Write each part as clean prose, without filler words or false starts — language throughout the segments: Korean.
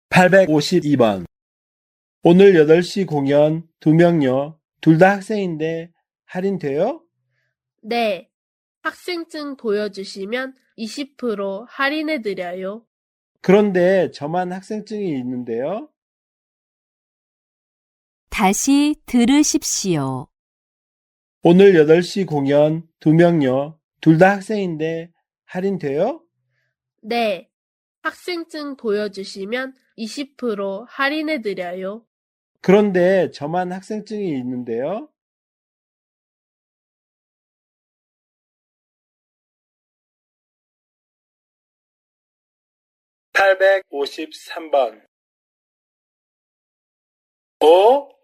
852번. 오늘 8시 공연 2명요. 둘 다 학생인데 할인돼요? 네, 학생증 보여주시면 20% 할인해드려요. 그런데 저만 학생증이 있는데요. 다시 들으십시오. 오늘 8시 공연 2명요. 둘 다 학생인데 할인돼요? 네, 학생증 보여주시면 20% 할인해드려요. 그런데 저만 학생증이 있는데요. (853번)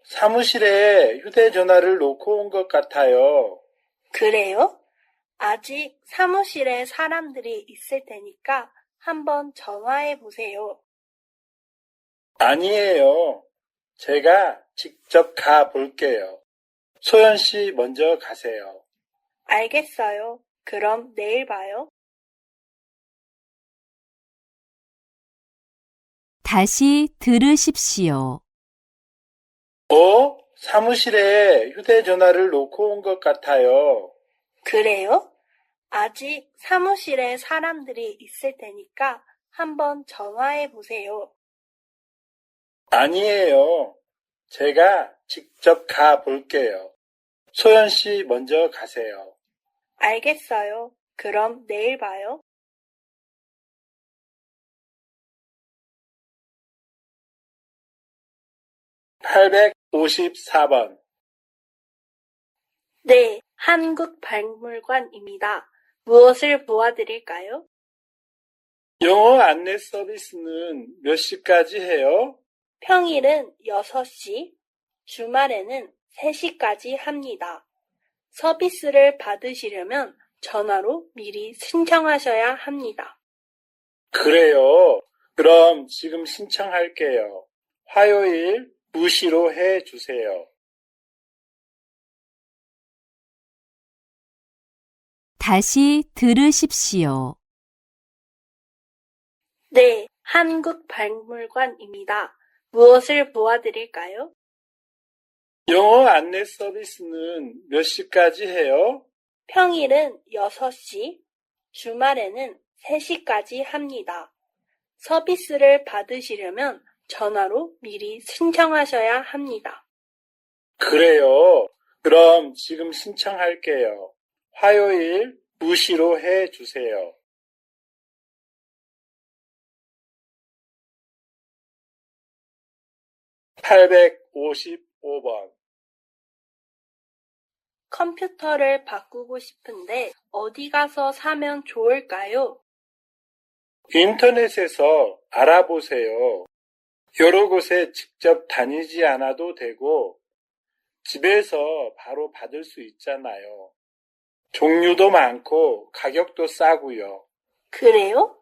사무실에 휴대전화를 놓고 온 것 같아요. 그래요? 아직 사무실에 사람들이 있을 테니까 한번 전화해 보세요. 아니에요. 제가 직접 가 볼게요. 소연 씨 먼저 가세요. 알겠어요. 그럼 내일 봐요. 다시 들으십시오. 사무실에 휴대전화를 놓고 온 것 같아요. 그래요? 아직 사무실에 사람들이 있을 테니까 한번 전화해 보세요. 아니에요. 제가 직접 가 볼게요. 소연 씨 먼저 가세요. 알겠어요. 그럼 내일 봐요. (854번) 네, 한국박물관입니다. 무엇을 도와드릴까요? 영어 안내 서비스는 몇 시까지 해요? 평일은 6시, 주말에는 3시까지 합니다. 서비스를 받으시려면 전화로 미리 신청하셔야 합니다. 그래요. 그럼 지금 신청할게요. 화요일 2시로 해 주세요. 다시 들으십시오. 네, 한국박물관입니다. 무엇을 도와드릴까요? 영어 안내 서비스는 몇 시까지 해요? 평일은 6시, 주말에는 3시까지 합니다. 서비스를 받으시려면 전화로 미리 신청하셔야 합니다. 그래요. 그럼 지금 신청할게요. 화요일 2시로 해 주세요. (855번) 컴퓨터를 바꾸고 싶은데 어디 가서 사면 좋을까요? 인터넷에서 알아보세요. 여러 곳에 직접 다니지 않아도 되고 집에서 바로 받을 수 있잖아요. 종류도 많고 가격도 싸고요. 그래요?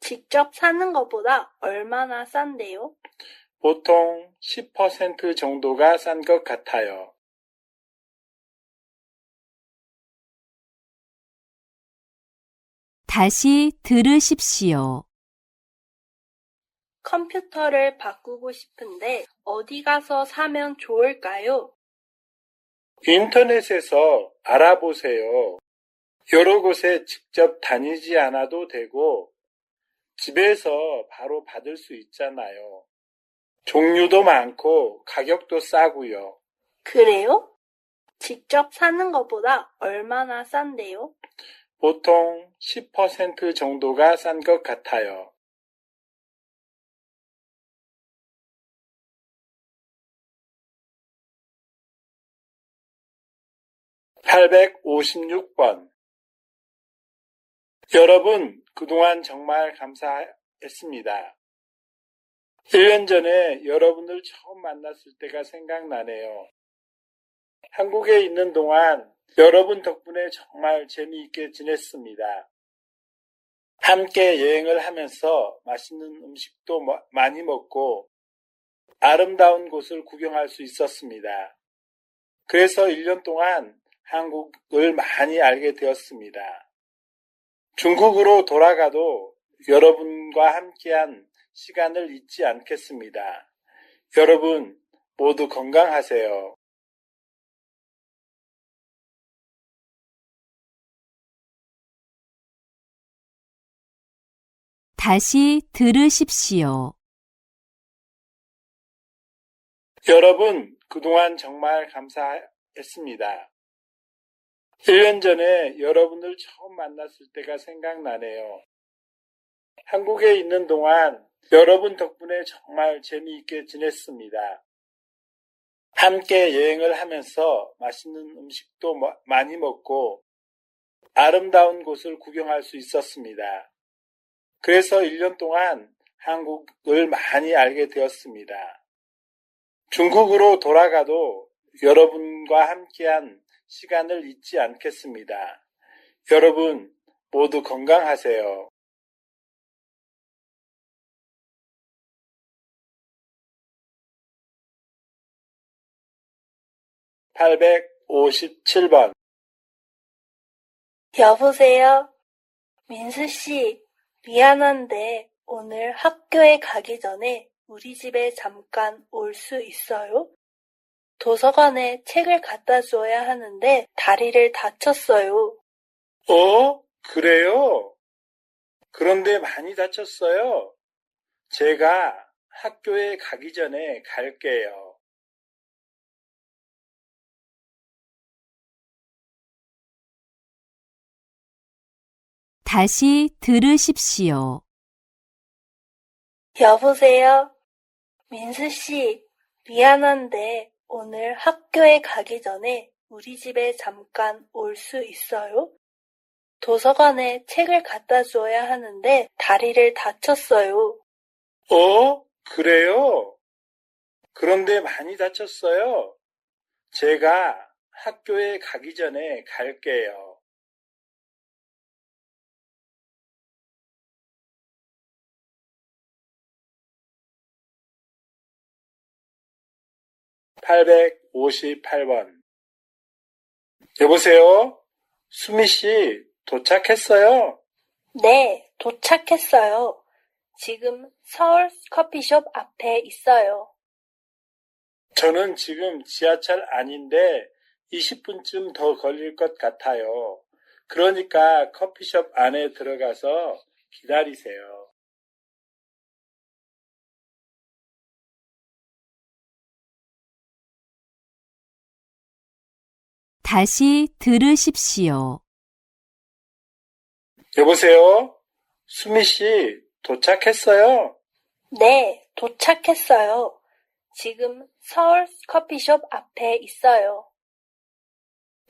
직접 사는 것보다 얼마나 싼데요? 보통 10% 정도가 싼 것 같아요. 다시 들으십시오. 컴퓨터를 바꾸고 싶은데 어디 가서 사면 좋을까요? 인터넷에서 알아보세요. 여러 곳에 직접 다니지 않아도 되고 집에서 바로 받을 수 있잖아요. 종류도 많고 가격도 싸고요. 그래요? 직접 사는 것보다 얼마나 싼데요? 보통 10% 정도가 싼 것 같아요. (856번) 여러분, 그동안 정말 감사했습니다. 1년 전에 여러분을 처음 만났을 때가 생각나네요. 한국에 있는 동안 여러분 덕분에 정말 재미있게 지냈습니다. 함께 여행을 하면서 맛있는 음식도 많이 먹고 아름다운 곳을 구경할 수 있었습니다. 그래서 1년 동안 한국을 많이 알게 되었습니다. 중국으로 돌아가도 여러분과 함께한 시간을 잊지 않겠습니다. 여러분 모두 건강하세요. 다시 들으십시오. 여러분 그동안 정말 감사했습니다. 1년 전에 여러분을 처음 만났을 때가 생각나네요. 한국에 있는 동안 여러분 덕분에 정말 재미있게 지냈습니다. 함께 여행을 하면서 맛있는 음식도 많이 먹고 아름다운 곳을 구경할 수 있었습니다. 그래서 1년 동안 한국을 많이 알게 되었습니다. 중국으로 돌아가도 여러분과 함께한 시간을 잊지 않겠습니다. 여러분 모두 건강하세요. (857번) 여보세요? 민수 씨, 미안한데 오늘 학교에 가기 전에 우리 집에 잠깐 올 수 있어요? 도서관에 책을 갖다 줘야 하는데 다리를 다쳤어요. 그래요? 그런데 많이 다쳤어요? 제가 학교에 가기 전에 갈게요. 다시 들으십시오. 여보세요? 민수 씨, 미안한데 오늘 학교에 가기 전에 우리 집에 잠깐 올 수 있어요? 도서관에 책을 갖다 줘야 하는데 다리를 다쳤어요. 그래요? 그런데 많이 다쳤어요? 제가 학교에 가기 전에 갈게요. (858번) 여보세요? 수미 씨, 도착했어요? 네, 도착했어요. 지금 서울 커피숍 앞에 있어요. 저는 지금 지하철 안인데 20분쯤 더 걸릴 것 같아요. 그러니까 커피숍 안에 들어가서 기다리세요. 다시 들으십시오. 여보세요? 수미 씨, 도착했어요? 네, 도착했어요. 지금 서울 커피숍 앞에 있어요.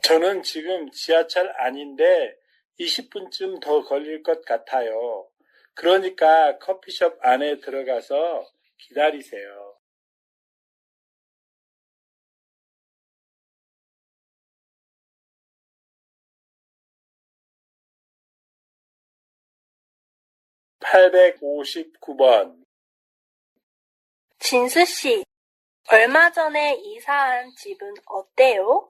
저는 지금 지하철 안인데 20분쯤 더 걸릴 것 같아요. 그러니까 커피숍 안에 들어가서 기다리세요. (859번) 진수 씨, 얼마 전에 이사한 집은 어때요?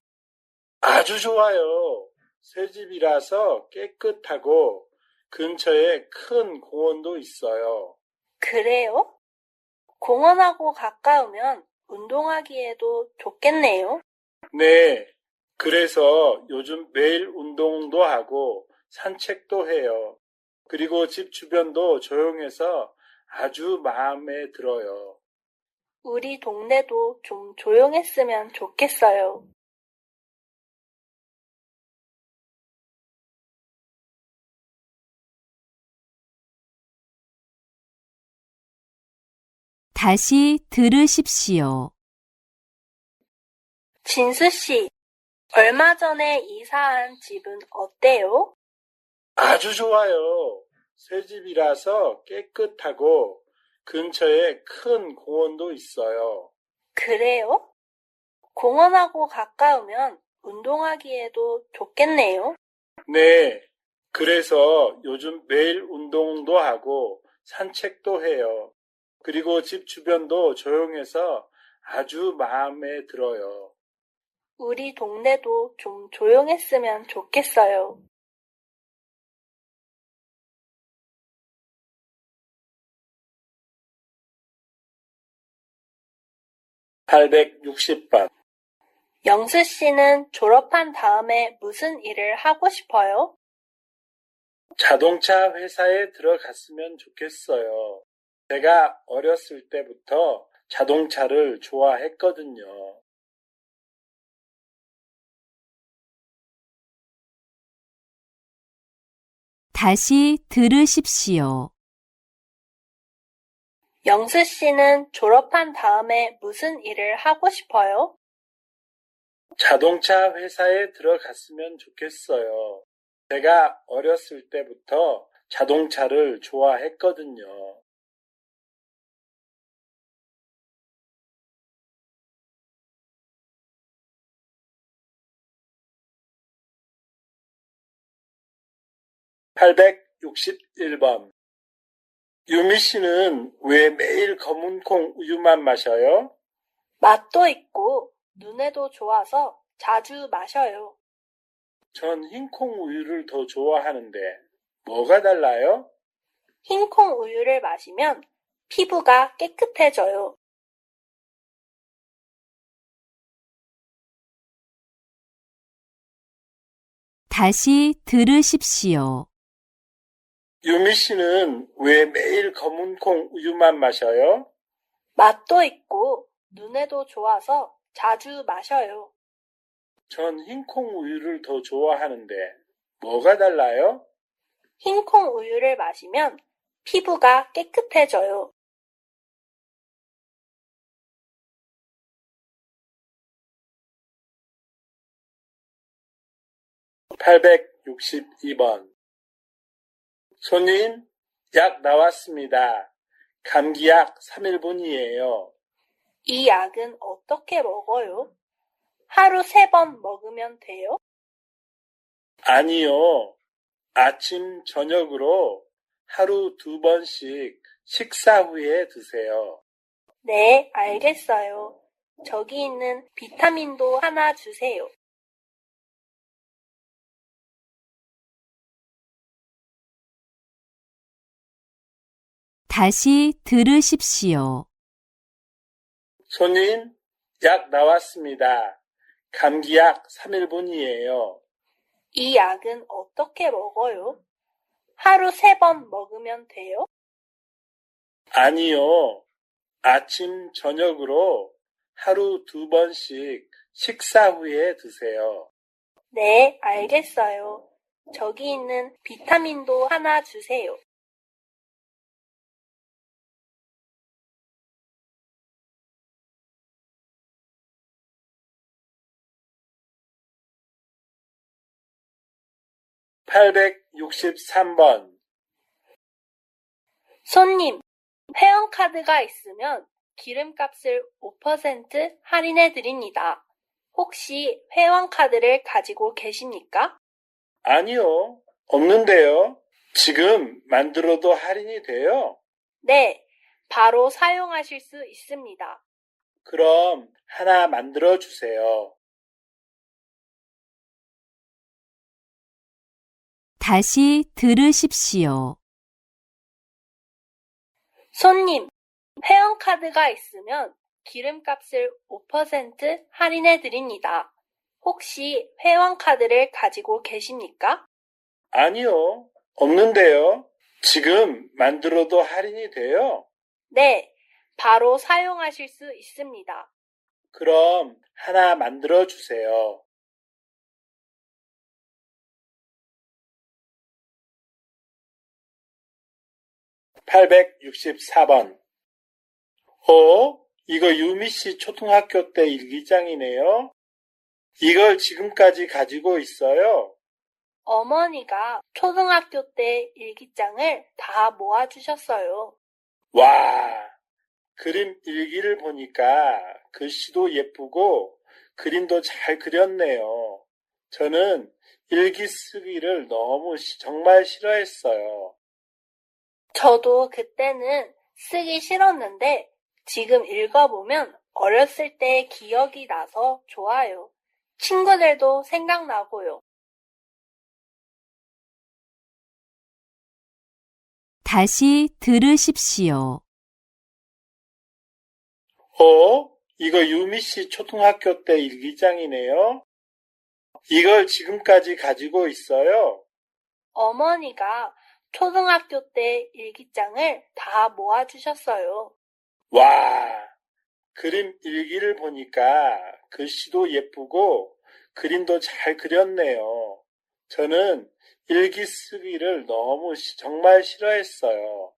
아주 좋아요. 새 집이라서 깨끗하고 근처에 큰 공원도 있어요. 그래요? 공원하고 가까우면 운동하기에도 좋겠네요. 네, 그래서 요즘 매일 운동도 하고 산책도 해요. 그리고 집 주변도 조용해서 아주 마음에 들어요. 우리 동네도 좀 조용했으면 좋겠어요. 다시 들으십시오. 진수 씨, 얼마 전에 이사한 집은 어때요? 아주 좋아요. 새 집이라서 깨끗하고 근처에 큰 공원도 있어요. 그래요? 공원하고 가까우면 운동하기에도 좋겠네요. 네, 그래서 요즘 매일 운동도 하고 산책도 해요. 그리고 집 주변도 조용해서 아주 마음에 들어요. 우리 동네도 좀 조용했으면 좋겠어요. 860번. 영수 씨는 졸업한 다음에 무슨 일을 하고 싶어요? 자동차 회사에 들어갔으면 좋겠어요. 제가 어렸을 때부터 자동차를 좋아했거든요. 다시 들으십시오. 영수 씨는 졸업한 다음에 무슨 일을 하고 싶어요? 자동차 회사에 들어갔으면 좋겠어요. 제가 어렸을 때부터 자동차를 좋아했거든요. (861번) 유미 씨는 왜 매일 검은콩 우유만 마셔요? 맛도 있고 눈에도 좋아서 자주 마셔요. 전 흰콩 우유를 더 좋아하는데 뭐가 달라요? 흰콩 우유를 마시면 피부가 깨끗해져요. 다시 들으십시오. 유미 씨는 왜 매일 검은콩 우유만 마셔요? 맛도 있고 눈에도 좋아서 자주 마셔요. 전 흰콩 우유를 더 좋아하는데 뭐가 달라요? 흰콩 우유를 마시면 피부가 깨끗해져요. (862번) 손님, 약 나왔습니다. 감기약 3일분이에요. 이 약은 어떻게 먹어요? 하루 3번 먹으면 돼요? 아니요. 아침, 저녁으로 하루 2번씩 식사 후에 드세요. 네, 알겠어요. 저기 있는 비타민도 하나 주세요. 다시 들으십시오. 손님, 약 나왔습니다. 감기약 3일분이에요. 이 약은 어떻게 먹어요? 하루 3번 먹으면 돼요? 아니요. 아침, 저녁으로 하루 2번씩 식사 후에 드세요. 네, 알겠어요. 저기 있는 비타민도 하나 주세요. (863번) 손님, 회원카드가 있으면 기름값을 5% 할인해 드립니다. 혹시 회원카드를 가지고 계십니까? 아니요. 없는데요. 지금 만들어도 할인이 돼요? 네, 바로 사용하실 수 있습니다. 그럼 하나 만들어 주세요. 다시 들으십시오. 손님, 회원카드가 있으면 기름값을 5% 할인해 드립니다. 혹시 회원카드를 가지고 계십니까? 아니요. 없는데요. 지금 만들어도 할인이 돼요? 네, 바로 사용하실 수 있습니다. 그럼 하나 만들어 주세요. (864번) 이거 유미 씨 초등학교 때 일기장이네요? 이걸 지금까지 가지고 있어요? 어머니가 초등학교 때 일기장을 다 모아주셨어요. 와, 그림 일기를 보니까 글씨도 예쁘고 그림도 잘 그렸네요. 저는 일기 쓰기를 정말 싫어했어요. 저도 그때는 쓰기 싫었는데 지금 읽어보면 어렸을 때의 기억이 나서 좋아요. 친구들도 생각나고요. 다시 들으십시오. 이거 유미 씨 초등학교 때 일기장이네요. 이걸 지금까지 가지고 있어요. 어머니가 초등학교 때 일기장을 다 모아주셨어요. 와, 그림 일기를 보니까 글씨도 예쁘고 그림도 잘 그렸네요. 저는 일기 쓰기를 정말 싫어했어요.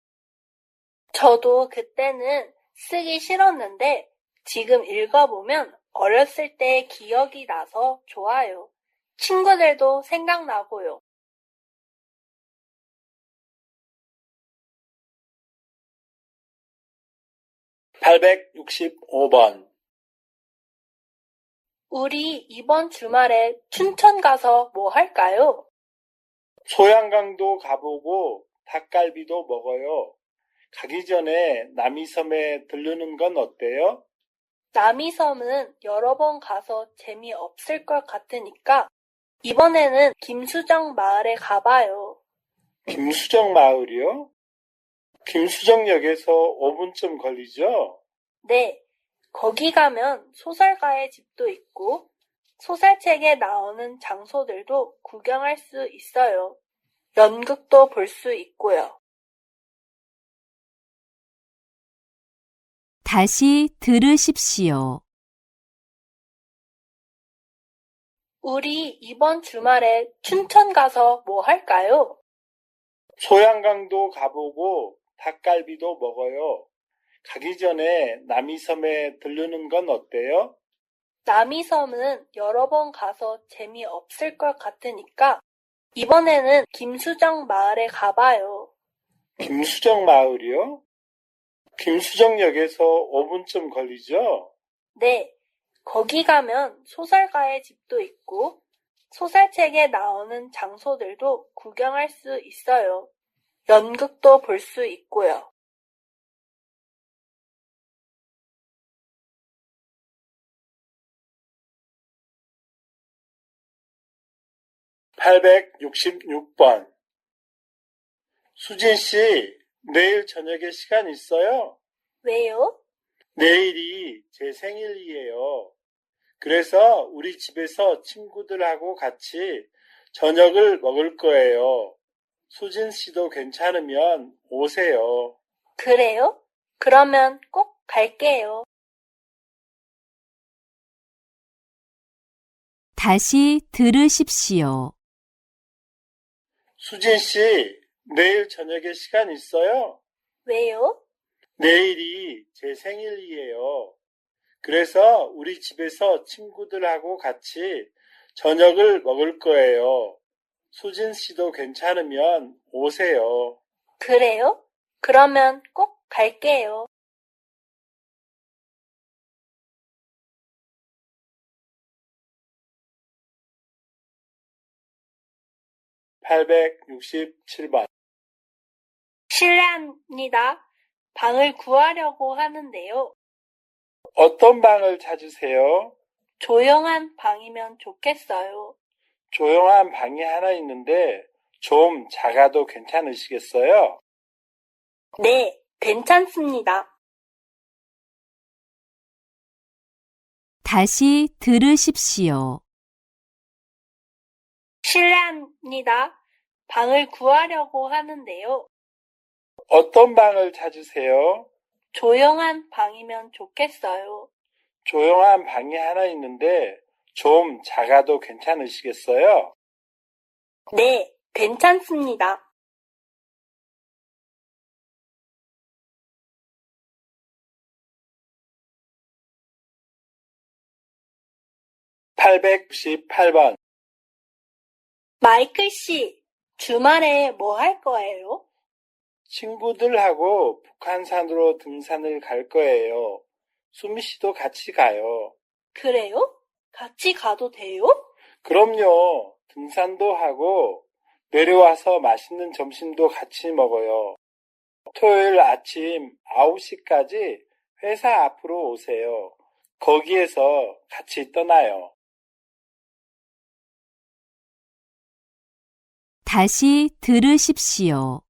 저도 그때는 쓰기 싫었는데 지금 읽어보면 어렸을 때 기억이 나서 좋아요. 친구들도 생각나고요. 865번. 우리 이번 주말에 춘천 가서 뭐 할까요? 소양강도 가보고 닭갈비도 먹어요. 가기 전에 남이섬에 들르는 건 어때요? 남이섬은 여러 번 가서 재미없을 것 같으니까 이번에는 김수정 마을에 가봐요. 김수정 마을이요? 김수정역에서 5분쯤 걸리죠? 네, 거기 가면 소설가의 집도 있고 소설책에 나오는 장소들도 구경할 수 있어요. 연극도 볼 수 있고요. 다시 들으십시오. 우리 이번 주말에 춘천 가서 뭐 할까요? 소양강도 가보고 닭갈비도 먹어요. 가기 전에 남이섬에 들르는 건 어때요? 남이섬은 여러 번 가서 재미없을 것 같으니까 이번에는 김수정 마을에 가봐요. 김수정 마을이요? 김수정역에서 5분쯤 걸리죠? 네, 거기 가면 소설가의 집도 있고 소설책에 나오는 장소들도 구경할 수 있어요. 연극도 볼 수 있고요. 866번. 수진 씨, 내일 저녁에 시간 있어요? 왜요? 내일이 제 생일이에요. 그래서 우리 집에서 친구들하고 같이 저녁을 먹을 거예요. 수진 씨도 괜찮으면 오세요. 그래요? 그러면 꼭 갈게요. 다시 들으십시오. 수진 씨, 내일 저녁에 시간 있어요? 왜요? 내일이 제 생일이에요. 그래서 우리 집에서 친구들하고 같이 저녁을 먹을 거예요. 수진 씨도 괜찮으면 오세요. 그래요? 그러면 꼭 갈게요. 867번. 실례합니다. 방을 구하려고 하는데요. 어떤 방을 찾으세요? 조용한 방이면 좋겠어요. 조용한 방이 하나 있는데 좀 작아도 괜찮으시겠어요? 네, 괜찮습니다. 다시 들으십시오. 실례합니다. 방을 구하려고 하는데요. 어떤 방을 찾으세요? 조용한 방이면 좋겠어요. 조용한 방이 하나 있는데 좀 작아도 괜찮으시겠어요? 네, 괜찮습니다. 818번. 마이클 씨, 주말에 뭐 할 거예요? 친구들하고 북한산으로 등산을 갈 거예요. 수미 씨도 같이 가요. 그래요? 같이 가도 돼요? 그럼요. 등산도 하고 내려와서 맛있는 점심도 같이 먹어요. 토요일 아침 9시까지 회사 앞으로 오세요. 거기에서 같이 떠나요. 다시 들으십시오.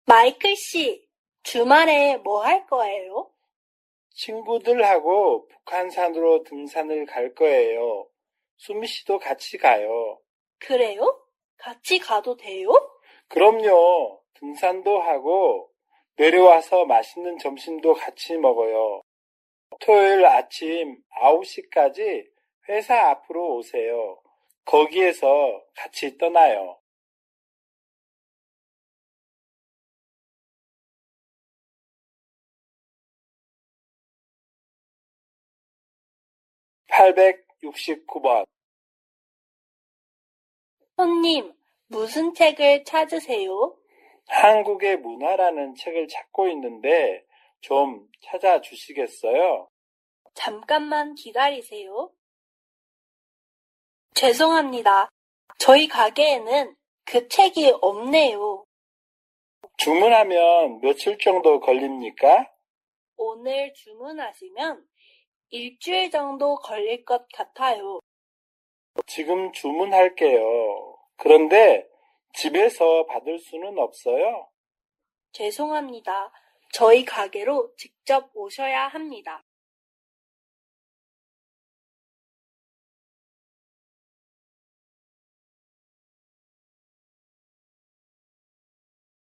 마이클 씨, 주말에 뭐 할 거예요? 친구들하고 북한산으로 등산을 갈 거예요. 수미 씨도 같이 가요. 그래요? 같이 가도 돼요? 그럼요. 등산도 하고 내려와서 맛있는 점심도 같이 먹어요. 토요일 아침 9시까지 회사 앞으로 오세요. 거기에서 같이 떠나요. 869번. 손님, 무슨 책을 찾으세요? 한국의 문화라는 책을 찾고 있는데 좀 찾아주시겠어요? 잠깐만 기다리세요. 죄송합니다. 저희 가게에는 그 책이 없네요. 주문하면 며칠 정도 걸립니까? 오늘 주문하시면 일주일 정도 걸릴 것 같아요. 지금 주문할게요. 그런데 집에서 받을 수는 없어요? 죄송합니다. 저희 가게로 직접 오셔야 합니다.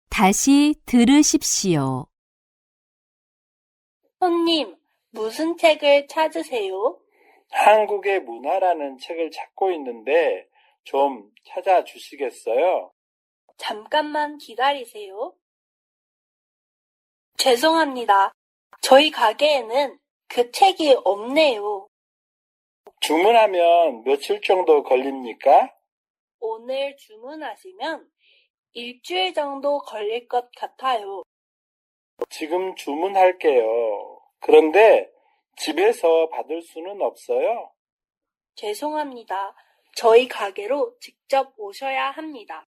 다시 들으십시오. 손님, 무슨 책을 찾으세요? 한국의 문화라는 책을 찾고 있는데 좀 찾아주시겠어요? 잠깐만 기다리세요. 죄송합니다. 저희 가게에는 그 책이 없네요. 주문하면 며칠 정도 걸립니까? 오늘 주문하시면 일주일 정도 걸릴 것 같아요. 지금 주문할게요. 그런데 집에서 받을 수는 없어요? 죄송합니다. 저희 가게로 직접 오셔야 합니다.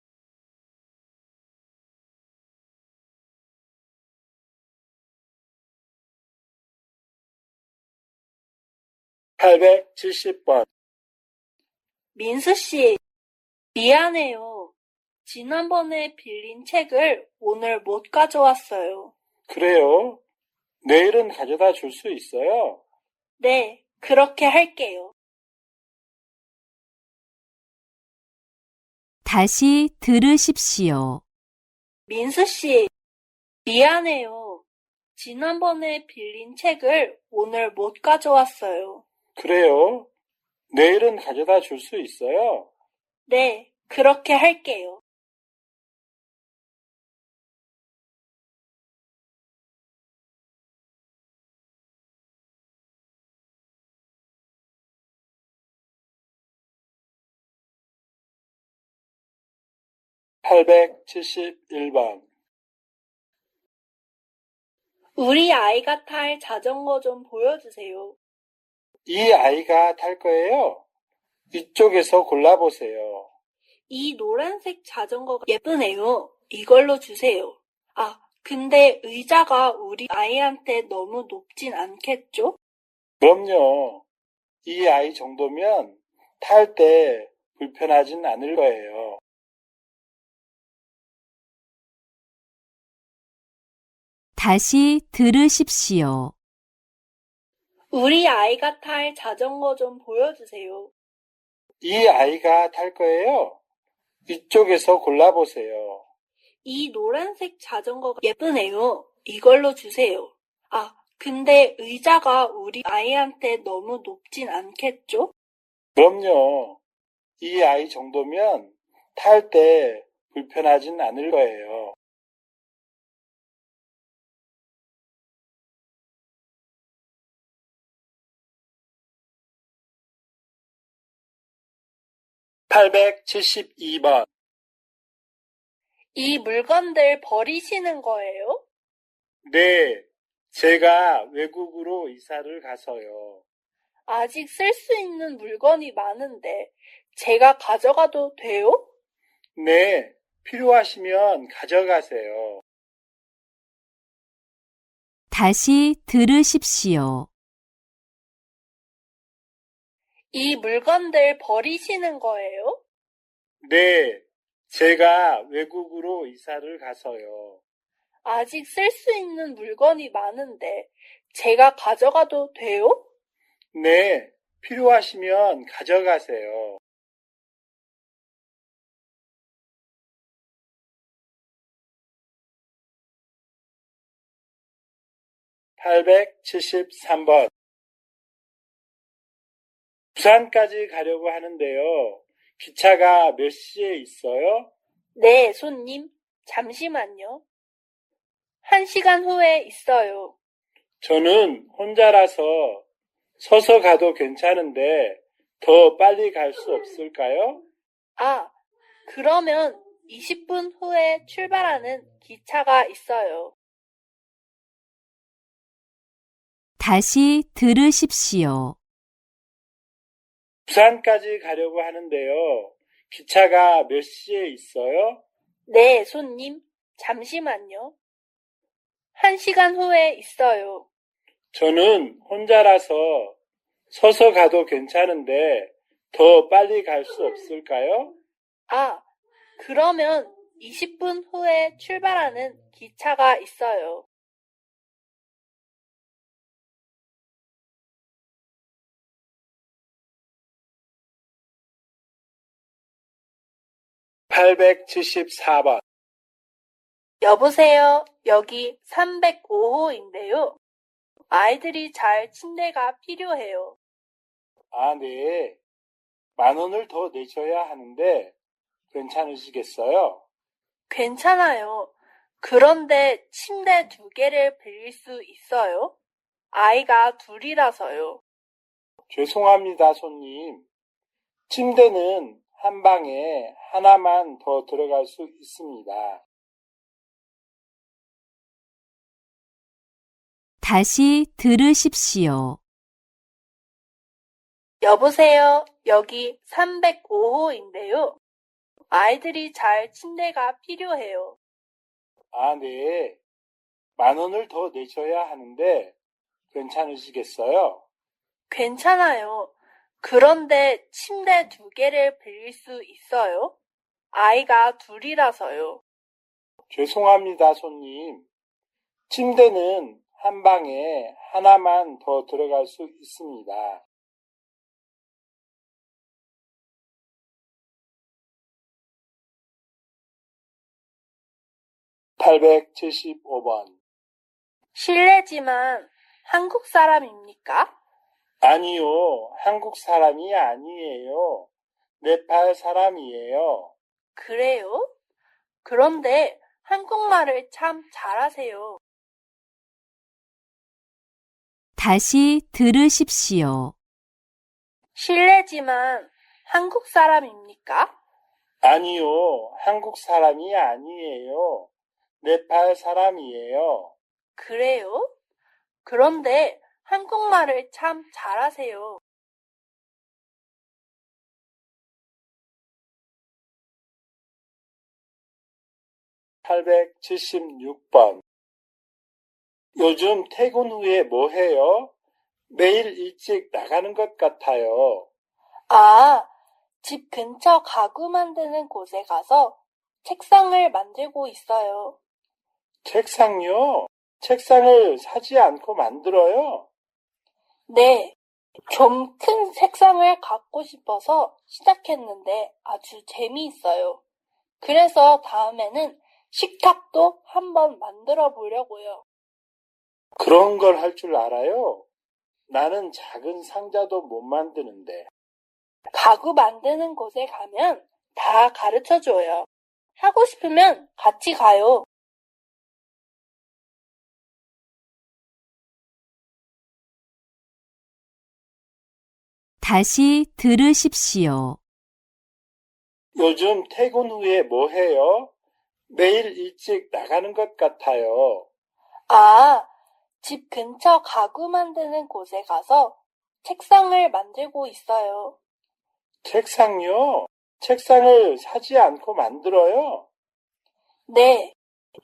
870번. 민수 씨, 미안해요. 지난번에 빌린 책을 오늘 못 가져왔어요. 그래요? 내일은 가져다 줄 수 있어요? 네, 그렇게 할게요. 다시 들으십시오. 민수 씨, 미안해요. 지난번에 빌린 책을 오늘 못 가져왔어요. 그래요? 내일은 가져다 줄 수 있어요? 네, 그렇게 할게요. 871번. 우리 아이가 탈 자전거 좀 보여주세요. 이 아이가 탈 거예요? 이쪽에서 골라보세요. 이 노란색 자전거가 예쁘네요. 이걸로 주세요. 아, 근데 의자가 우리 아이한테 너무 높진 않겠죠? 그럼요. 이 아이 정도면 탈 때 불편하진 않을 거예요. 다시 들으십시오. 우리 아이가 탈 자전거 좀 보여주세요. 이 아이가 탈 거예요? 이쪽에서 골라보세요. 이 노란색 자전거가 예쁘네요. 이걸로 주세요. 아, 근데 의자가 우리 아이한테 너무 높진 않겠죠? 그럼요. 이 아이 정도면 탈 때 불편하진 않을 거예요. 872번. 이 물건들 버리시는 거예요? 네, 제가 외국으로 이사를 가서요. 아직 쓸 수 있는 물건이 많은데 제가 가져가도 돼요? 네, 필요하시면 가져가세요. 다시 들으십시오. 이 물건들 버리시는 거예요? 네, 제가 외국으로 이사를 가서요. 아직 쓸 수 있는 물건이 많은데 제가 가져가도 돼요? 네, 필요하시면 가져가세요. 873번. 부산까지 가려고 하는데요. 기차가 몇 시에 있어요? 네, 손님. 잠시만요. 1시간 후에 있어요. 저는 혼자라서 서서 가도 괜찮은데 더 빨리 갈 수 없을까요? 아, 그러면 20분 후에 출발하는 기차가 있어요. 다시 들으십시오. 부산까지 가려고 하는데요. 기차가 몇 시에 있어요? 네, 손님. 잠시만요. 1시간 후에 있어요. 저는 혼자라서 서서 가도 괜찮은데 더 빨리 갈 수 없을까요? 아, 그러면 20분 후에 출발하는 기차가 있어요. (874번) 여보세요. 여기 305호인데요. 아이들이 잘 침대가 필요해요. 아, 네. 10,000원을 더 내셔야 하는데 괜찮으시겠어요? 괜찮아요. 그런데 침대 2개를 빌릴 수 있어요? 아이가 2이라서요. 죄송합니다, 손님. 침대는 한 방에 하나만 더 들어갈 수 있습니다. 다시 들으십시오. 여보세요. 여기 305호인데요. 아이들이 잘 침대가 필요해요. 아, 네. 10,000원을 더 내셔야 하는데 괜찮으시겠어요? 괜찮아요. 그런데 침대 2개를 빌릴 수 있어요? 아이가 2이라서요. 죄송합니다, 손님. 침대는 한 방에 하나만 더 들어갈 수 있습니다. (875번) 실례지만 한국 사람입니까? 아니요, 한국 사람이 아니에요. 네팔 사람이에요. 그래요? 그런데 한국말을 참 잘하세요. 다시 들으십시오. 실례지만 한국 사람입니까? 아니요, 한국 사람이 아니에요. 네팔 사람이에요. 그래요? 그런데 한국말을 참 잘하세요. 876번. 요즘 퇴근 후에 뭐 해요? 매일 일찍 나가는 것 같아요. 아, 집 근처 가구 만드는 곳에 가서 책상을 만들고 있어요. 책상요? 책상을 사지 않고 만들어요? 네, 좀 큰 책상을 갖고 싶어서 시작했는데 아주 재미있어요. 그래서 다음에는 식탁도 한번 만들어 보려고요. 그런 걸 할 줄 알아요? 나는 작은 상자도 못 만드는데. 가구 만드는 곳에 가면 다 가르쳐 줘요. 하고 싶으면 같이 가요. 다시 들으십시오. 요즘 퇴근 후에 뭐 해요? 매일 일찍 나가는 것 같아요. 아, 집 근처 가구 만드는 곳에 가서 책상을 만들고 있어요. 책상요? 책상을 사지 않고 만들어요? 네,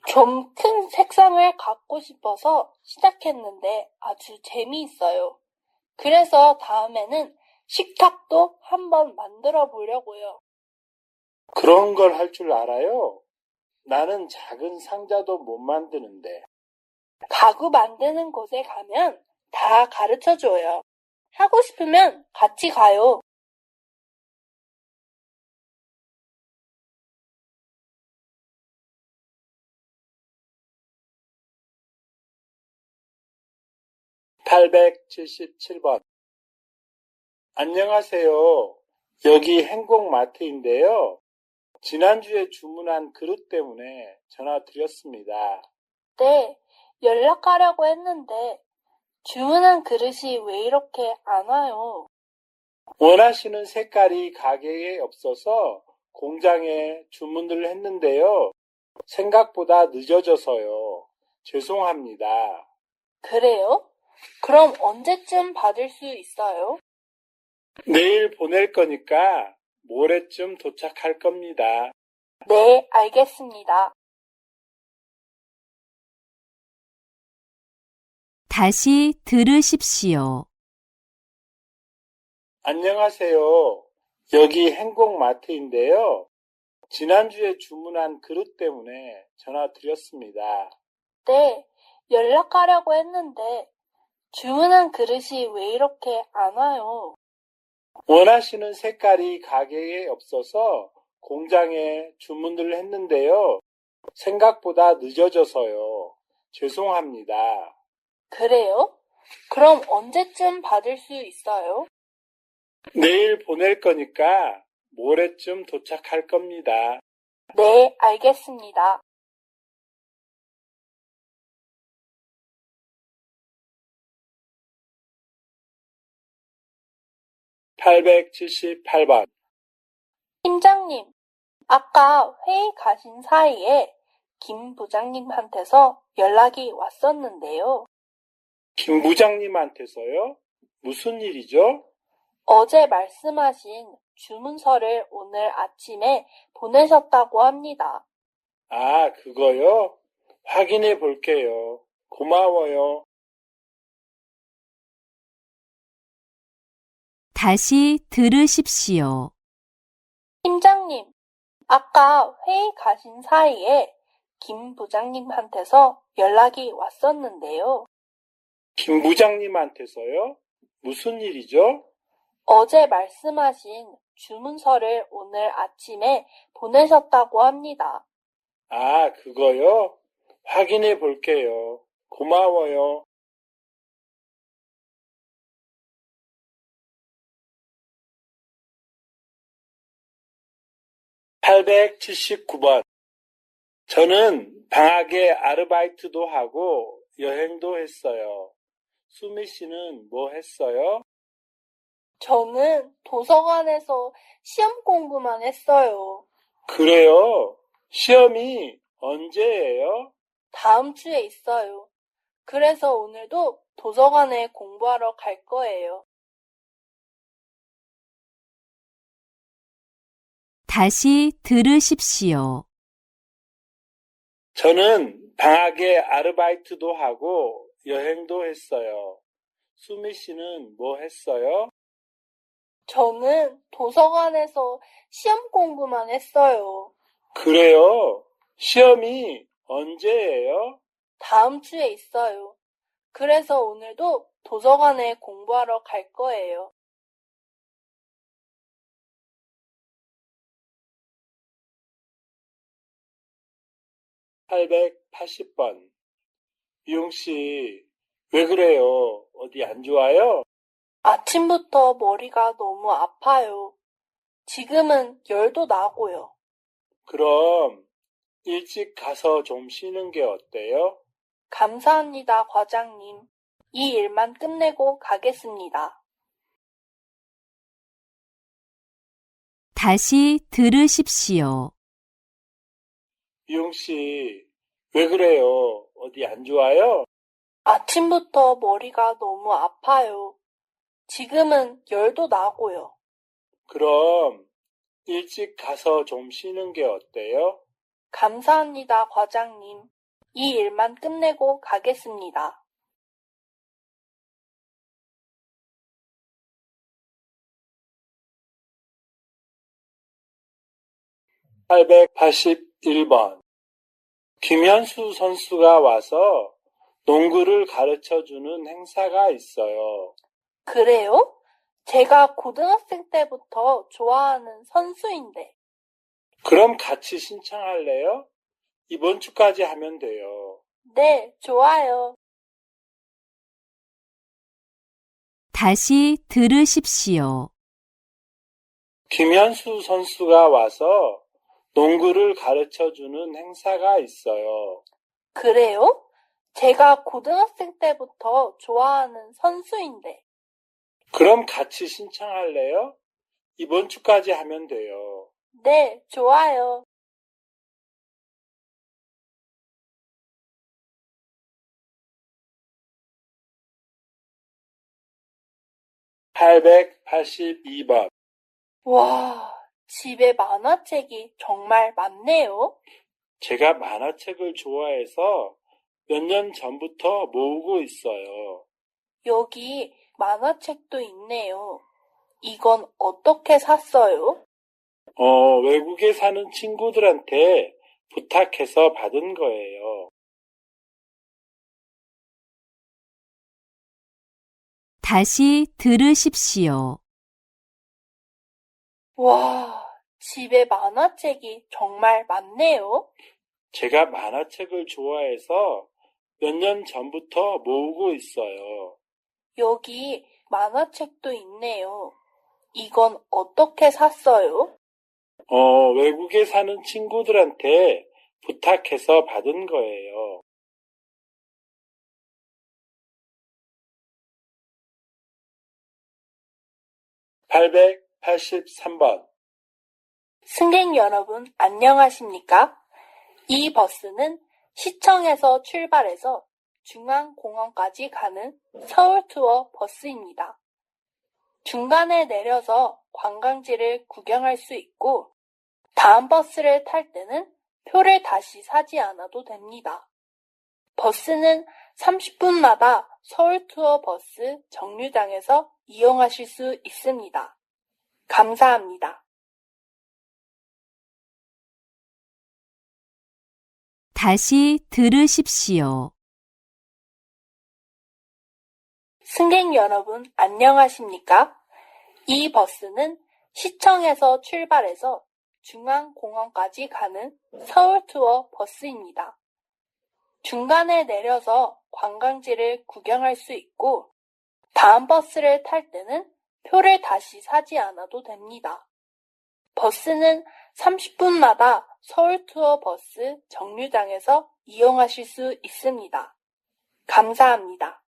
좀 큰 책상을 갖고 싶어서 시작했는데 아주 재미있어요. 그래서 다음에는 식탁도 한번 만들어 보려고요. 그런 걸 할 줄 알아요? 나는 작은 상자도 못 만드는데. 가구 만드는 곳에 가면 다 가르쳐 줘요. 하고 싶으면 같이 가요. (877번) 안녕하세요. 여기 행복마트인데요. 지난주에 주문한 그릇 때문에 전화 드렸습니다. 네, 연락하려고 했는데 주문한 그릇이 왜 이렇게 안 와요? 원하시는 색깔이 가게에 없어서 공장에 주문을 했는데요. 생각보다 늦어져서요. 죄송합니다. 그래요? 그럼 언제쯤 받을 수 있어요? 내일 보낼 거니까 모레쯤 도착할 겁니다. 네, 알겠습니다. 다시 들으십시오. 안녕하세요. 여기 행복마트인데요. 지난주에 주문한 그릇 때문에 전화 드렸습니다. 네, 연락하려고 했는데 주문한 그릇이 왜 이렇게 안 와요? 원하시는 색깔이 가게에 없어서 공장에 주문을 했는데요. 생각보다 늦어져서요. 죄송합니다. 그래요? 그럼 언제쯤 받을 수 있어요? 내일 보낼 거니까 모레쯤 도착할 겁니다. 네, 알겠습니다. (878번) 팀장님, 아까 회의 가신 사이에 김 부장님한테서 연락이 왔었는데요. 김 부장님한테서요? 무슨 일이죠? 어제 말씀하신 주문서를 오늘 아침에 보내셨다고 합니다. 아, 그거요? 확인해 볼게요. 고마워요. 다시 들으십시오. 팀장님, 아까 회의 가신 사이에 김 부장님한테서 연락이 왔었는데요. 김 부장님한테서요? 무슨 일이죠? 어제 말씀하신 주문서를 오늘 아침에 보내셨다고 합니다. 아, 그거요? 확인해 볼게요. 고마워요. (879번) 저는 방학에 아르바이트도 하고 여행도 했어요. 수미 씨는 뭐 했어요? 저는 도서관에서 시험 공부만 했어요. 그래요? 시험이 언제예요? 다음 주에 있어요. 그래서 오늘도 도서관에 공부하러 갈 거예요. 다시 들으십시오. 저는 방학에 아르바이트도 하고 여행도 했어요. 수미 씨는 뭐 했어요? 저는 도서관에서 시험 공부만 했어요. 그래요? 시험이 언제예요? 다음 주에 있어요. 그래서 오늘도 도서관에 공부하러 갈 거예요. (880번) 미용 씨, 왜 그래요? 어디 안 좋아요? 아침부터 머리가 너무 아파요. 지금은 열도 나고요. 그럼 일찍 가서 좀 쉬는 게 어때요? 감사합니다, 과장님. 이 일만 끝내고 가겠습니다. 다시 들으십시오. 미용 씨, 왜 그래요? 어디 안 좋아요? 아침부터 머리가 너무 아파요. 지금은 열도 나고요. 그럼 일찍 가서 좀 쉬는 게 어때요? 감사합니다, 과장님. 이 일만 끝내고 가겠습니다. (881번) 김현수 선수가 와서 농구를 가르쳐 주는 행사가 있어요. 그래요? 제가 고등학생 때부터 좋아하는 선수인데. 그럼 같이 신청할래요? 이번 주까지 하면 돼요. 네, 좋아요. 다시 들으십시오. 김현수 선수가 와서 농구를 가르쳐 주는 행사가 있어요. 그래요? 제가 고등학생 때부터 좋아하는 선수인데. 그럼 같이 신청할래요? 이번 주까지 하면 돼요. 네, 좋아요. 882번. 와, 집에 만화책이 정말 많네요. 제가 만화책을 좋아해서 몇 년 전부터 모으고 있어요. 여기 만화책도 있네요. 이건 어떻게 샀어요? 외국에 사는 친구들한테 부탁해서 받은 거예요. 다시 들으십시오. 와, 집에 만화책이 정말 많네요. 제가 만화책을 좋아해서 몇 년 전부터 모으고 있어요. 여기 만화책도 있네요. 이건 어떻게 샀어요? 외국에 사는 친구들한테 부탁해서 받은 거예요. (883번) 승객 여러분, 안녕하십니까? 이 버스는 시청에서 출발해서 중앙공원까지 가는 서울투어 버스입니다. 중간에 내려서 관광지를 구경할 수 있고, 다음 버스를 탈 때는 표를 다시 사지 않아도 됩니다. 버스는 30분마다 서울투어 버스 정류장에서 이용하실 수 있습니다. 감사합니다. 다시 들으십시오. 승객 여러분, 안녕하십니까? 이 버스는 시청에서 출발해서 중앙공원까지 가는 서울투어 버스입니다. 중간에 내려서 관광지를 구경할 수 있고, 다음 버스를 탈 때는 표를 다시 사지 않아도 됩니다. 버스는 30분마다 서울투어 버스 정류장에서 이용하실 수 있습니다. 감사합니다.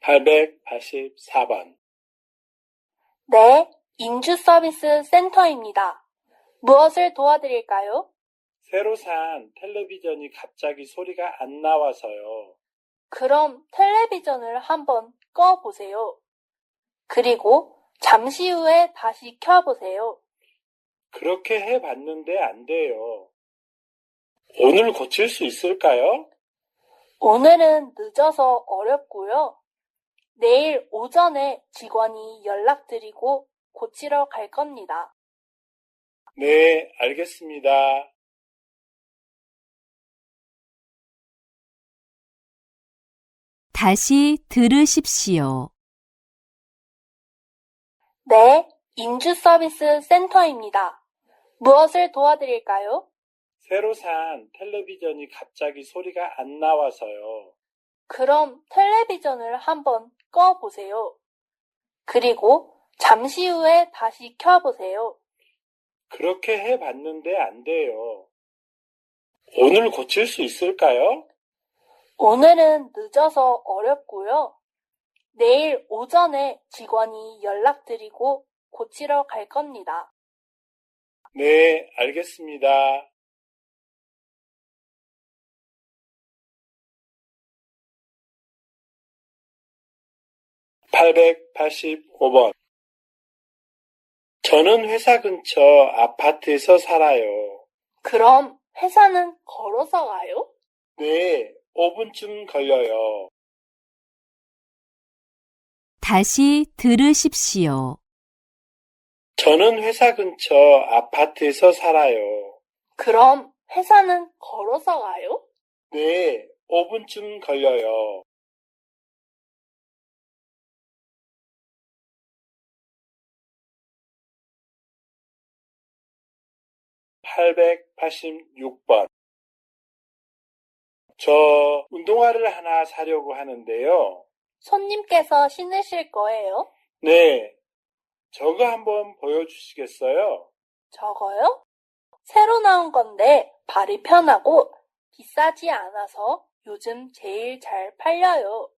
(884번) 네, 인주서비스 센터입니다. 무엇을 도와드릴까요? 새로 산 텔레비전이 갑자기 소리가 안 나와서요. 그럼 텔레비전을 한번 꺼보세요. 그리고 잠시 후에 다시 켜보세요. 그렇게 해봤는데 안 돼요. 오늘 고칠 수 있을까요? 오늘은 늦어서 어렵고요. 내일 오전에 직원이 연락드리고 고치러 갈 겁니다. 네, 알겠습니다. 다시 들으십시오. 네, 인주서비스 센터입니다. 무엇을 도와드릴까요? 새로 산 텔레비전이 갑자기 소리가 안 나와서요. 그럼 텔레비전을 한번 꺼보세요. 그리고 잠시 후에 다시 켜보세요. 그렇게 해봤는데 안 돼요. 오늘 고칠 수 있을까요? 오늘은 늦어서 어렵고요. 내일 오전에 직원이 연락드리고 고치러 갈 겁니다. 네, 알겠습니다. (885번) 저는 회사 근처 아파트에서 살아요. 그럼 회사는 걸어서 가요? 네, 5분쯤 걸려요. 다시 들으십시오. 저는 회사 근처 아파트에서 살아요. 그럼 회사는 걸어서 가요? 네, 5분쯤 걸려요. (886번) 저 운동화를 하나 사려고 하는데요. 손님께서 신으실 거예요? 네, 저거 한번 보여주시겠어요? 저거요? 새로 나온 건데 발이 편하고 비싸지 않아서 요즘 제일 잘 팔려요.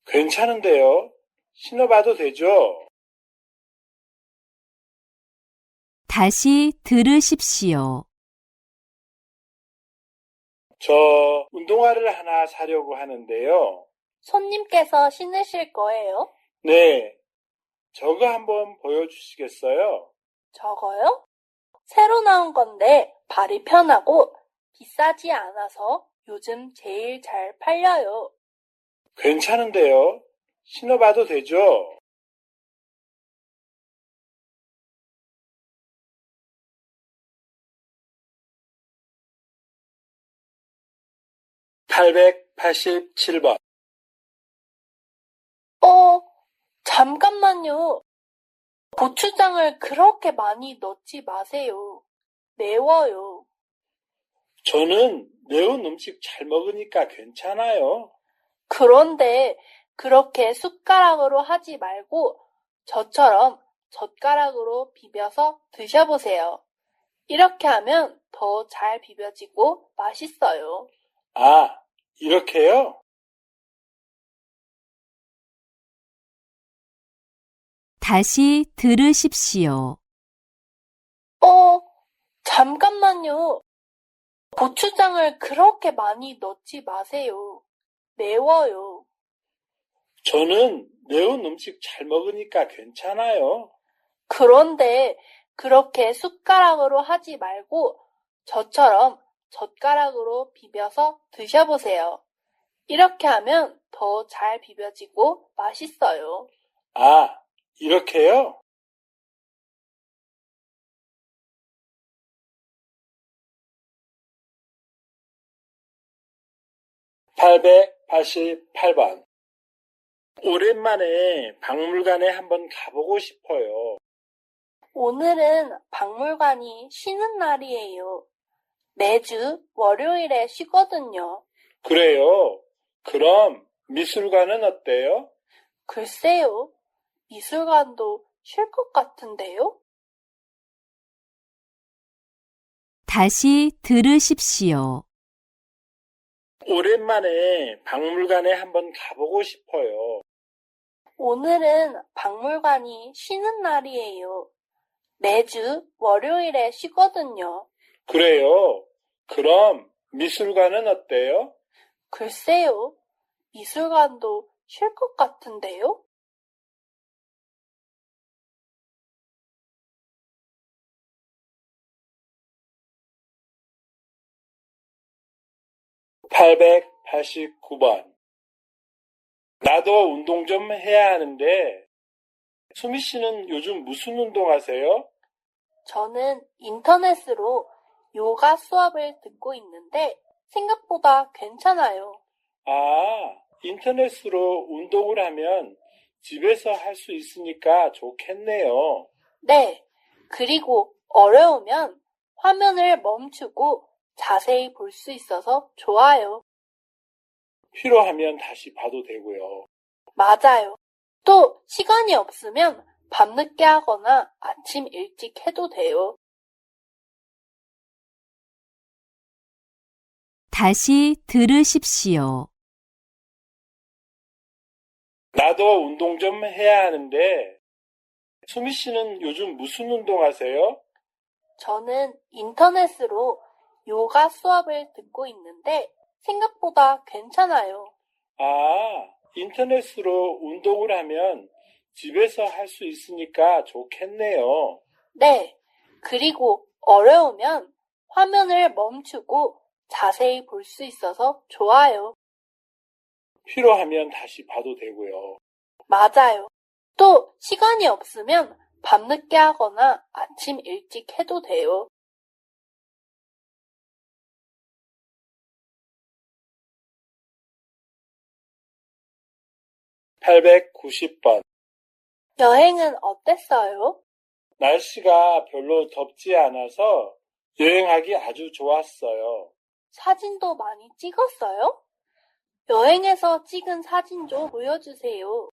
괜찮은데요? 신어봐도 되죠? 다시 들으십시오. 저 운동화를 하나 사려고 하는데요. 손님께서 신으실 거예요? 네, 저거 한번 보여주시겠어요? 저거요? 새로 나온 건데 발이 편하고 비싸지 않아서 요즘 제일 잘 팔려요. 괜찮은데요? 신어봐도 되죠? (887번) 잠깐만요. 고추장을 그렇게 많이 넣지 마세요. 매워요. 저는 매운 음식 잘 먹으니까 괜찮아요. 그런데 그렇게 숟가락으로 하지 말고 저처럼 젓가락으로 비벼서 드셔보세요. 이렇게 하면 더 잘 비벼지고 맛있어요. 아, 이렇게요? 다시 들으십시오. 잠깐만요. 고추장을 그렇게 많이 넣지 마세요. 매워요. 저는 매운 음식 잘 먹으니까 괜찮아요. 그런데 그렇게 숟가락으로 하지 말고 저처럼 젓가락으로 비벼서 드셔보세요. 이렇게 하면 더 잘 비벼지고 맛있어요. 아, 이렇게요? (888번) 오랜만에 박물관에 한번 가보고 싶어요. 오늘은 박물관이 쉬는 날이에요. 매주 월요일에 쉬거든요. 그래요? 그럼 미술관은 어때요? 글쎄요, 미술관도 쉴 것 같은데요? 다시 들으십시오. 오랜만에 박물관에 한번 가보고 싶어요. 오늘은 박물관이 쉬는 날이에요. 매주 월요일에 쉬거든요. 그래요? 그럼 미술관은 어때요? 글쎄요, 미술관도 쉴 것 같은데요? (889번) 나도 운동 좀 해야 하는데 수미 씨는 요즘 무슨 운동 하세요? 저는 인터넷으로 요가 수업을 듣고 있는데 생각보다 괜찮아요. 아, 인터넷으로 운동을 하면 집에서 할 수 있으니까 좋겠네요. 네, 그리고 어려우면 화면을 멈추고 자세히 볼 수 있어서 좋아요. 필요하면 다시 봐도 되고요. 맞아요. 또 시간이 없으면 밤늦게 하거나 아침 일찍 해도 돼요. 다시 들으십시오. 나도 운동 좀 해야 하는데 수미 씨는 요즘 무슨 운동 하세요? 저는 인터넷으로 요가 수업을 듣고 있는데 생각보다 괜찮아요. 아, 인터넷으로 운동을 하면 집에서 할 수 있으니까 좋겠네요. 네, 그리고 어려우면 화면을 멈추고 자세히 볼 수 있어서 좋아요. 필요하면 다시 봐도 되고요. 맞아요. 또 시간이 없으면 밤늦게 하거나 아침 일찍 해도 돼요. (890번) 여행은 어땠어요? 날씨가 별로 덥지 않아서 여행하기 아주 좋았어요. 사진도 많이 찍었어요? 여행에서 찍은 사진 좀 보여주세요.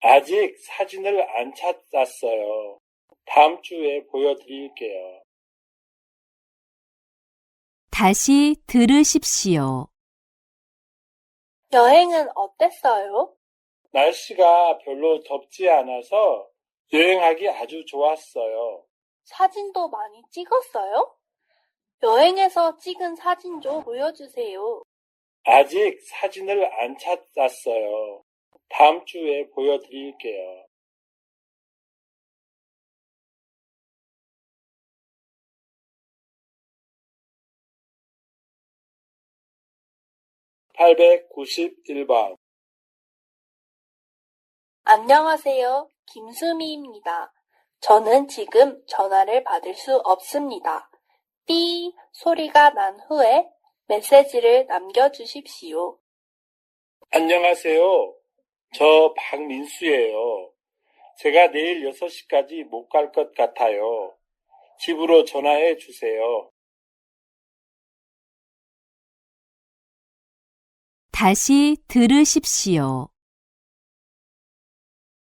아직 사진을 안 찾았어요. 다음 주에 보여드릴게요. 다시 들으십시오. 여행은 어땠어요? 날씨가 별로 덥지 않아서 여행하기 아주 좋았어요. 사진도 많이 찍었어요? 여행에서 찍은 사진 좀 보여주세요. 아직 사진을 안 찾았어요. 다음 주에 보여드릴게요. (891번) 안녕하세요. 김수미입니다. 저는 지금 전화를 받을 수 없습니다. 삐 소리가 난 후에 메시지를 남겨주십시오. 안녕하세요. 저 박민수예요. 제가 내일 6시까지 못 갈 것 같아요. 집으로 전화해 주세요. 다시 들으십시오.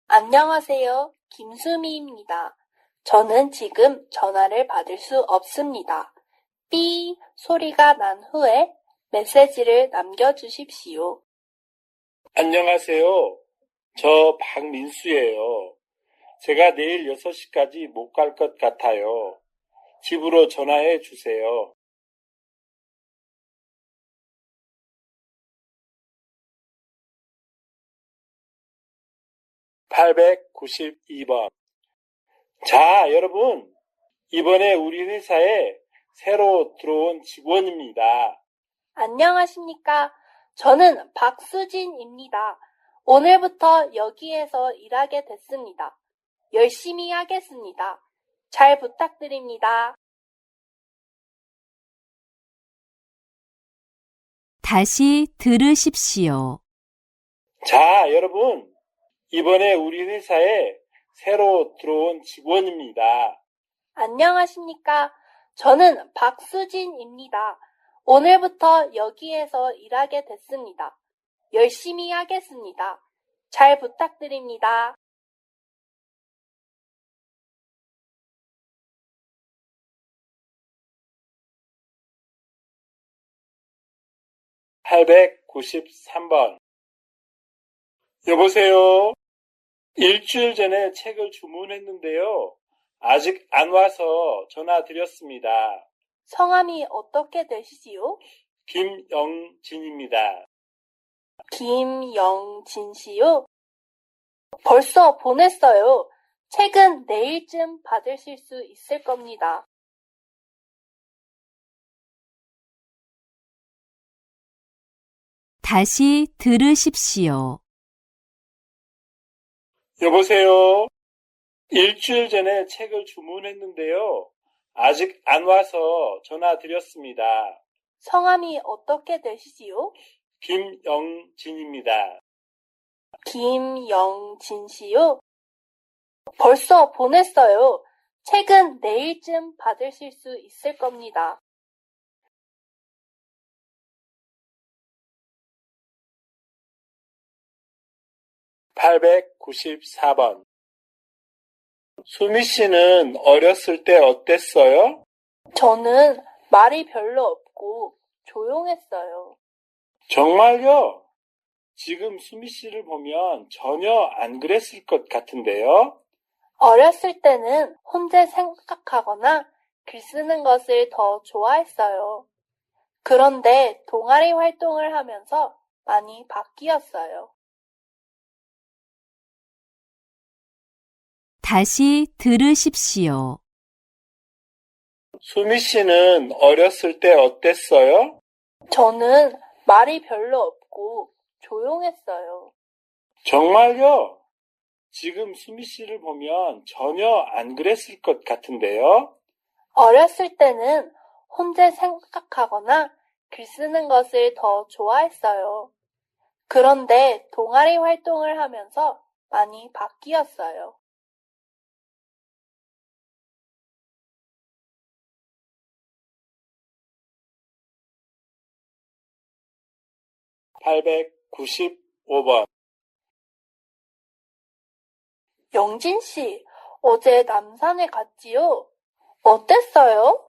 안녕하세요. 김수미입니다. 저는 지금 전화를 받을 수 없습니다. 삐 소리가 난 후에 메시지를 남겨주십시오. 안녕하세요. 저 박민수예요. 제가 내일 6시까지 못 갈 것 같아요. 집으로 전화해 주세요. (892번) 자, 여러분. 이번에 우리 회사에 새로 들어온 직원입니다. 안녕하십니까? 저는 박수진입니다. 오늘부터 여기에서 일하게 됐습니다. 열심히 하겠습니다. 잘 부탁드립니다. 다시 들으십시오. 자, 여러분. 이번에 우리 회사에 새로 들어온 직원입니다. 안녕하십니까? 저는 박수진입니다. 오늘부터 여기에서 일하게 됐습니다. 열심히 하겠습니다. 잘 부탁드립니다. (893번) 여보세요? 일주일 전에 책을 주문했는데요. 아직 안 와서 전화 드렸습니다. 성함이 어떻게 되시지요? 김영진입니다. 김영진 씨요? 벌써 보냈어요. 책은 내일쯤 받으실 수 있을 겁니다. 다시 들으십시오. 여보세요? 일주일 전에 책을 주문했는데요. 아직 안 와서 전화 드렸습니다. 성함이 어떻게 되시지요? 김영진입니다. 김영진 씨요? 벌써 보냈어요. 책은 내일쯤 받으실 수 있을 겁니다. (894번) 수미 씨는 어렸을 때 어땠어요? 저는 말이 별로 없고 조용했어요. 정말요? 지금 수미 씨를 보면 전혀 안 그랬을 것 같은데요? 어렸을 때는 혼자 생각하거나 글 쓰는 것을 더 좋아했어요. 그런데 동아리 활동을 하면서 많이 바뀌었어요. 다시 들으십시오. 수미 씨는 어렸을 때 어땠어요? 저는 말이 별로 없고 조용했어요. 정말요? 지금 수미 씨를 보면 전혀 안 그랬을 것 같은데요? 어렸을 때는 혼자 생각하거나 글 쓰는 것을 더 좋아했어요. 그런데 동아리 활동을 하면서 많이 바뀌었어요. 895번. 영진 씨, 어제 남산에 갔지요? 어땠어요?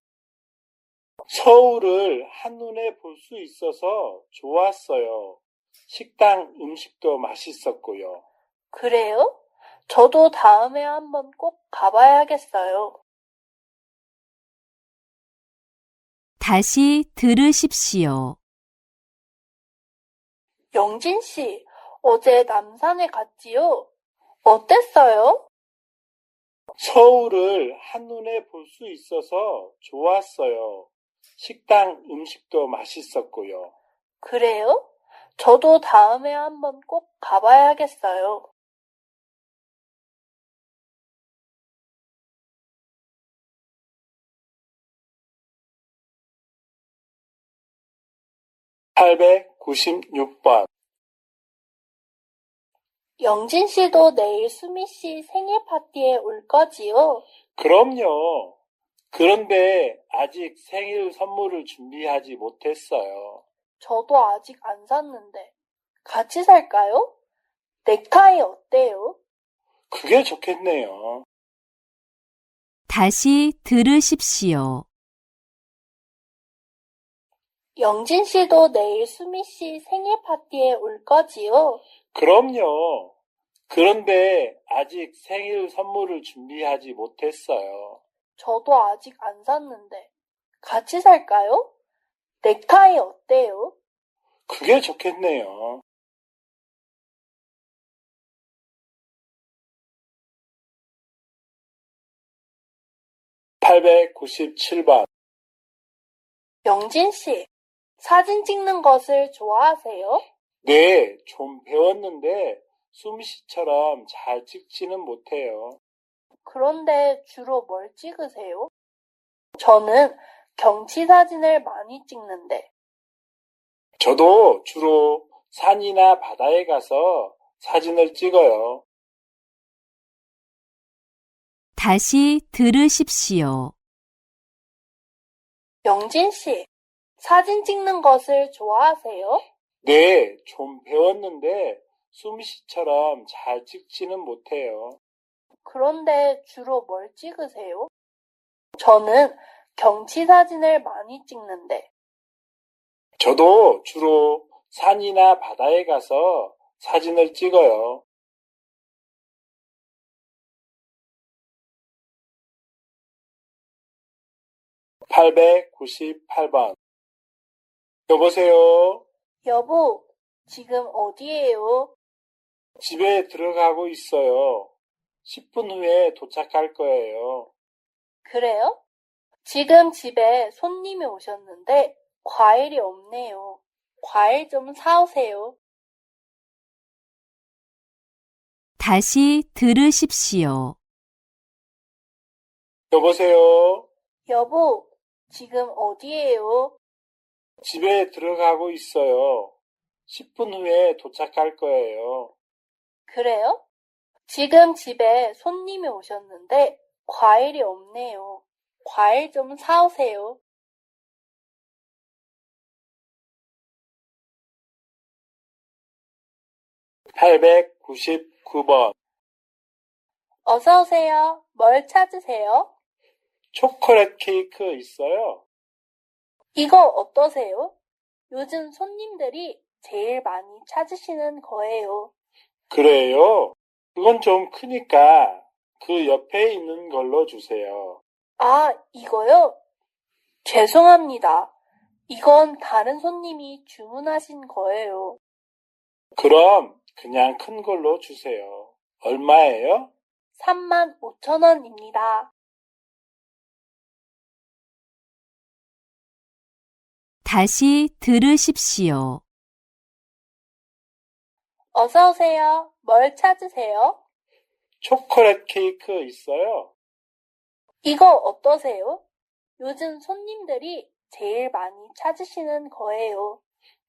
서울을 한눈에 볼 수 있어서 좋았어요. 식당 음식도 맛있었고요. 그래요? 저도 다음에 한번 꼭 가봐야겠어요. 다시 들으십시오. 영진 씨, 어제 남산에 갔지요? 어땠어요? 서울을 한눈에 볼 수 있어서 좋았어요. 식당 음식도 맛있었고요. 그래요? 저도 다음에 한번 꼭 가봐야겠어요. 896번. 영진 씨도 내일 수미 씨 생일 파티에 올 거지요? 그럼요. 그런데 아직 생일 선물을 준비하지 못했어요. 저도 아직 안 샀는데. 같이 살까요? 넥타이 어때요? 그게 좋겠네요. 다시 들으십시오. 영진 씨도 내일 수미 씨 생일 파티에 올 거지요? 그럼요. 그런데 아직 생일 선물을 준비하지 못했어요. 저도 아직 안 샀는데. 같이 살까요? 넥타이 어때요? 그게 좋겠네요. 897번. 영진 씨, 사진 찍는 것을 좋아하세요? 네, 좀 배웠는데 수미 씨처럼 잘 찍지는 못해요. 그런데 주로 뭘 찍으세요? 저는 경치 사진을 많이 찍는데. 저도 주로 산이나 바다에 가서 사진을 찍어요. 다시 들으십시오. 영진 씨, 사진 찍는 것을 좋아하세요? 네, 좀 배웠는데 수미 씨처럼 잘 찍지는 못해요. 그런데 주로 뭘 찍으세요? 저는 경치 사진을 많이 찍는데. 저도 주로 산이나 바다에 가서 사진을 찍어요. 898번. 여보세요? 여보, 지금 어디에요? 집에 들어가고 있어요. 10분 후에 도착할 거예요. 그래요? 지금 집에 손님이 오셨는데 과일이 없네요. 과일 좀 사오세요. 다시 들으십시오. 여보세요? 여보, 지금 어디에요? 집에 들어가고 있어요. 10분 후에 도착할 거예요. 그래요? 지금 집에 손님이 오셨는데 과일이 없네요. 과일 좀 사오세요. 899번. 어서 오세요. 뭘 찾으세요? 초콜릿 케이크 있어요? 이거 어떠세요? 요즘 손님들이 제일 많이 찾으시는 거예요. 그래요? 그건 좀 크니까 그 옆에 있는 걸로 주세요. 아, 이거요? 죄송합니다. 이건 다른 손님이 주문하신 거예요. 그럼 그냥 큰 걸로 주세요. 얼마예요? 35,000원입니다. 다시 들으십시오. 어서 오세요. 뭘 찾으세요? 초콜릿 케이크 있어요? 이거 어떠세요? 요즘 손님들이 제일 많이 찾으시는 거예요.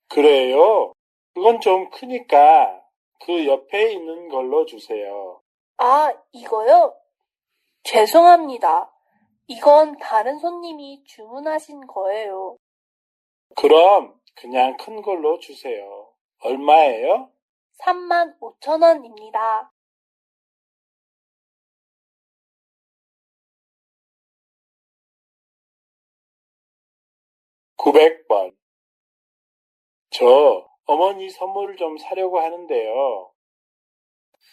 그래요? 그건 좀 크니까 그 옆에 있는 걸로 주세요. 아, 이거요? 죄송합니다. 이건 다른 손님이 주문하신 거예요. 그럼 그냥 큰 걸로 주세요. 얼마예요? 35,000원입니다. 900번. 저 어머니 선물을 좀 사려고 하는데요.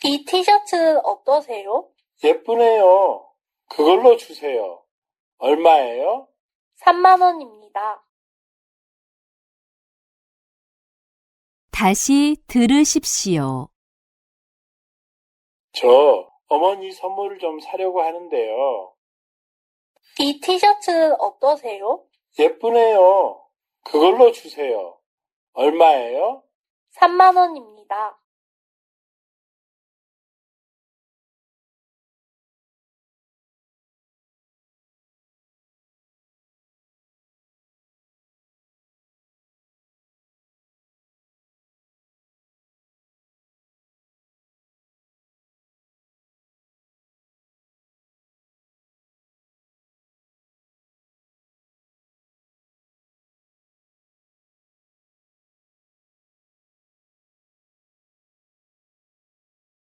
이 티셔츠 어떠세요? 예쁘네요. 그걸로 주세요. 얼마예요? 30,000원입니다. 다시 들으십시오. 저 어머니 선물을 좀 사려고 하는데요. 이 티셔츠 어떠세요? 예쁘네요. 그걸로 주세요. 얼마예요? 30,000원입니다.